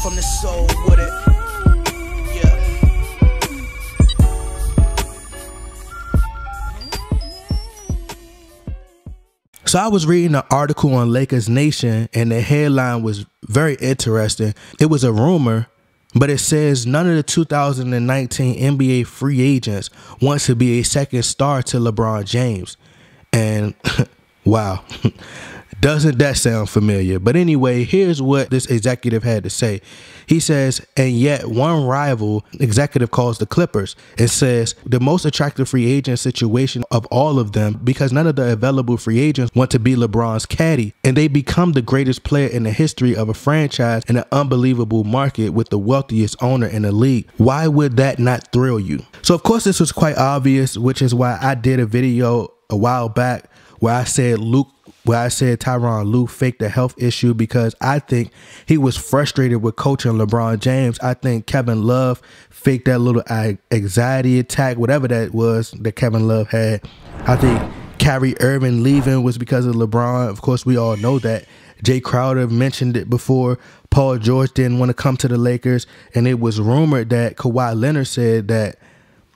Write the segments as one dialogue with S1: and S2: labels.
S1: from the soul with it. Yeah. So I was reading an article on Lakers Nation, and the headline was very interesting. It was a rumor, but it says none of the 2019 NBA free agents wants to be a second star to LeBron James. And wow, doesn't that sound familiar? But anyway, here's what this executive had to say. He says, and yet one rival executive calls the Clippers and says the most attractive free agent situation of all of them, because none of the available free agents want to be LeBron's caddy, and they become the greatest player in the history of a franchise in an unbelievable market with the wealthiest owner in the league. Why would that not thrill you? So of course this was quite obvious, which is why I did a video a while back where I said Tyronn Lue faked a health issue, because I think he was frustrated with coaching LeBron James. I think Kevin Love faked that little anxiety attack, whatever that was that Kevin Love had. I think Kyrie Irving leaving was because of LeBron. Of course, we all know that. Jay Crowder mentioned it before. Paul George didn't want to come to the Lakers, and it was rumored that Kawhi Leonard said that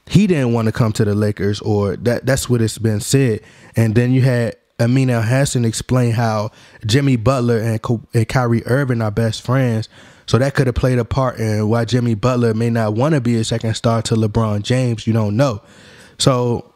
S1: he didn't want to come to the Lakers, or that's what it's been said. And then you had Amin Al-Hassan explain how Jimmy Butler and Kyrie Irving are best friends. So that could have played a part in why Jimmy Butler may not want to be a second star to LeBron James. You don't know. So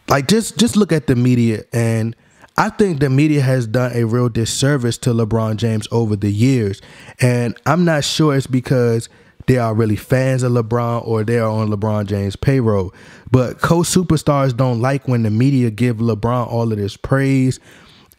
S1: like just look at the media, and I think the media has done a real disservice to LeBron James over the years. And I'm not sure it's because they are really fans of LeBron or they are on LeBron James' payroll. But co-superstars don't like when the media give LeBron all of this praise.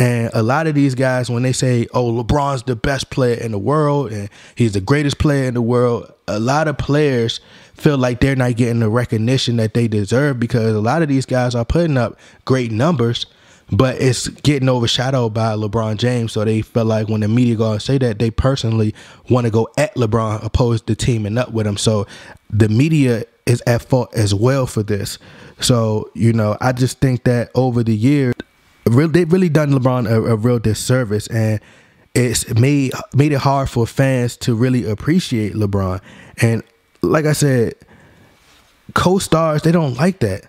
S1: And a lot of these guys, when they say, oh, LeBron's the best player in the world and he's the greatest player in the world, a lot of players feel like they're not getting the recognition that they deserve, because a lot of these guys are putting up great numbers, but it's getting overshadowed by LeBron James. So they feel like when the media go and say that, they personally want to go at LeBron opposed to teaming up with him. So the media is at fault as well for this. So, you know, I just think that over the years, they've really done LeBron a real disservice, and it's made it hard for fans to really appreciate LeBron. And like I said, co-stars, they don't like that.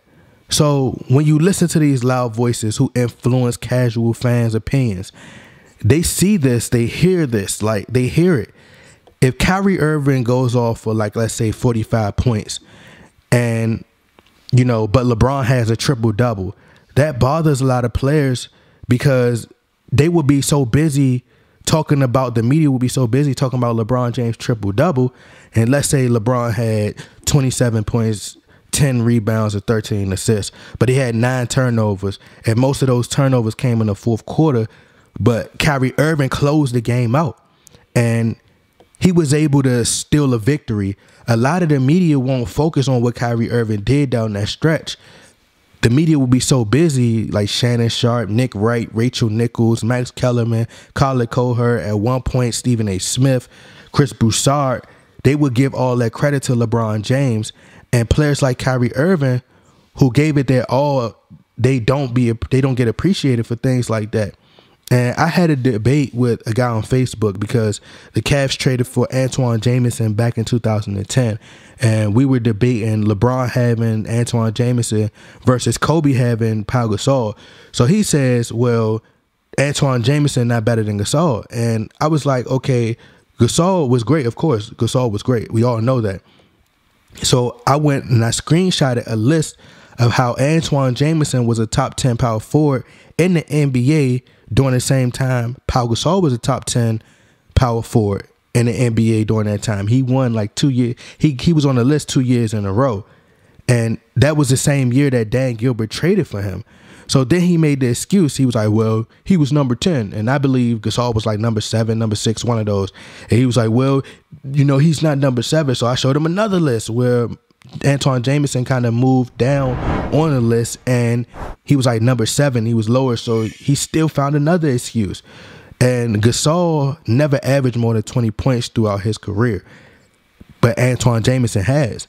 S1: So when you listen to these loud voices who influence casual fans' opinions, they see this, they hear this, like they hear it. If Kyrie Irving goes off for, like, let's say 45 points, and, you know, but LeBron has a triple-double, that bothers a lot of players, because they will be so busy talking about, the media will be so busy talking about LeBron James' triple-double, and let's say LeBron had 27 points, 10 rebounds, and 13 assists, but he had 9 turnovers, and most of those turnovers came in the fourth quarter. But Kyrie Irving closed the game out, and he was able to steal a victory. A lot of the media won't focus on what Kyrie Irving did down that stretch. The media will be so busy, like Shannon Sharp, Nick Wright, Rachel Nichols, Max Kellerman, Colin Cowherd, at one point Stephen A. Smith, Chris Broussard. They would give all that credit to LeBron James. And players like Kyrie Irving, who gave it their all, they don't get appreciated for things like that. And I had a debate with a guy on Facebook, because the Cavs traded for Antoine Jamison back in 2010, and we were debating LeBron having Antoine Jamison versus Kobe having Pau Gasol. So he says, well, Antoine Jamison not better than Gasol. And I was like, okay, Gasol was great. Of course, Gasol was great. We all know that. So I went and I screenshotted a list of how Antoine Jamison was a top 10 power forward in the NBA during the same time Pau Gasol was a top 10 power forward in the NBA during that time. He won like 2 years. He was on the list 2 years in a row. And that was the same year that Dan Gilbert traded for him. So then he made the excuse. He was like, well, he was number 10. And I believe Gasol was like number 7, number 6, one of those. And he was like, well, you know, he's not number 7. So I showed him another list where Antoine Jamison kind of moved down on the list, and he was like number 7. He was lower. So he still found another excuse. And Gasol never averaged more than 20 points throughout his career, but Antoine Jamison has.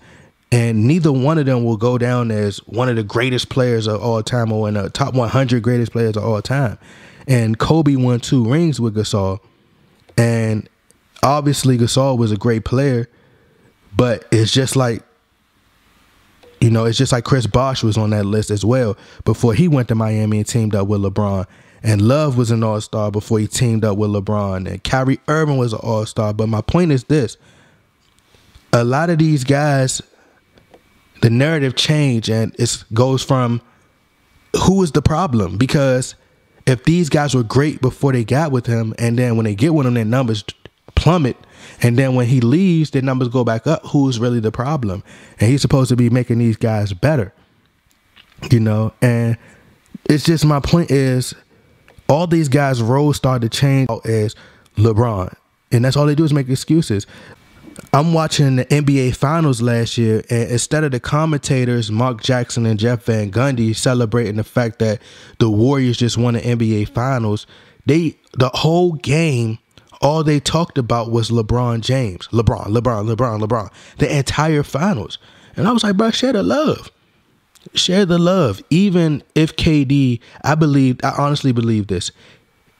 S1: And neither one of them will go down as one of the greatest players of all time or in the top 100 greatest players of all time. And Kobe won 2 rings with Gasol. And Obviously, Gasol was a great player, but it's just like, you know, it's just like Chris Bosh was on that list as well before he went to Miami and teamed up with LeBron. And Love was an all-star before he teamed up with LeBron. And Kyrie Irving was an all-star. But my point is this. A lot of these guys, the narrative changed, and it goes from who is the problem? Because if these guys were great before they got with him, and then when they get with him, their numbers plummet, and then when he leaves, their numbers go back up, who's really the problem? And he's supposed to be making these guys better, you know? And it's just, my point is, all these guys' roles started to change as LeBron. And that's all they do is make excuses. I'm watching the NBA Finals last year, and instead of the commentators, Mark Jackson and Jeff Van Gundy, celebrating the fact that the Warriors just won the NBA Finals, the whole game, all they talked about was LeBron James. LeBron. The entire finals. And I was like, bro, share the love. Share the love. Even if KD, I honestly believe this.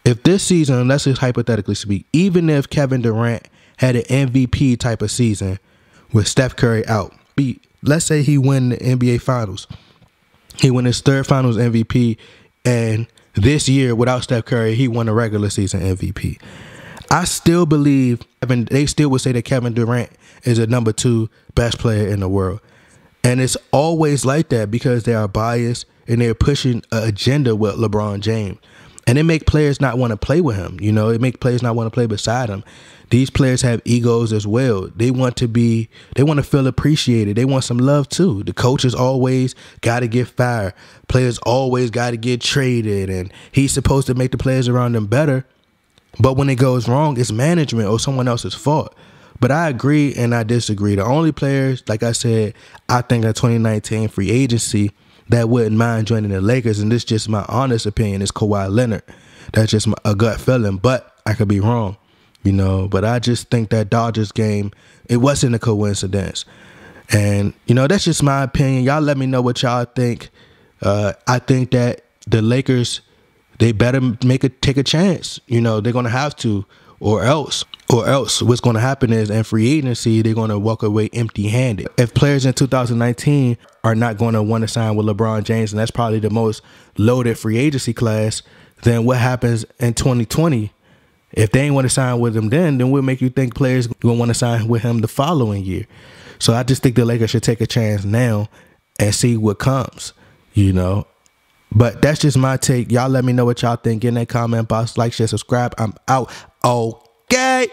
S1: If this season, let's just hypothetically speak, even if Kevin Durant had an MVP type of season with Steph Curry out, let's say he win the NBA Finals. He won his third Finals MVP, and this year, without Steph Curry, he won a regular season MVP. I still believe, they still would say that Kevin Durant is the #2 best player in the world. And it's always like that because they are biased and they're pushing an agenda with LeBron James. And it make players not want to play with him. You know, it make players not want to play beside him. These players have egos as well. They want to feel appreciated. They want some love too. The coaches always got to get fired. Players always got to get traded. And he's supposed to make the players around them better. But when it goes wrong, it's management or someone else's fault. But I agree and I disagree. The only players, like I said, I think that 2019 free agency that wouldn't mind joining the Lakers, and this is just my honest opinion, is Kawhi Leonard. That's just a gut feeling, but I could be wrong, you know. But I just think that Dodgers game, it wasn't a coincidence. And, you know, that's just my opinion. Y'all let me know what y'all think. I think that the Lakers, they better take a chance. You know, they're going to have to, or else what's going to happen is in free agency, they're going to walk away empty-handed. If players in 2019 are not going to want to sign with LeBron James, and that's probably the most loaded free agency class, then what happens in 2020? If they ain't want to sign with him then we'll make you think players will want to sign with him the following year. So I just think the Lakers should take a chance now and see what comes, you know. But that's just my take. Y'all let me know what y'all think in that comment box. Like, share, subscribe. I'm out. Okay.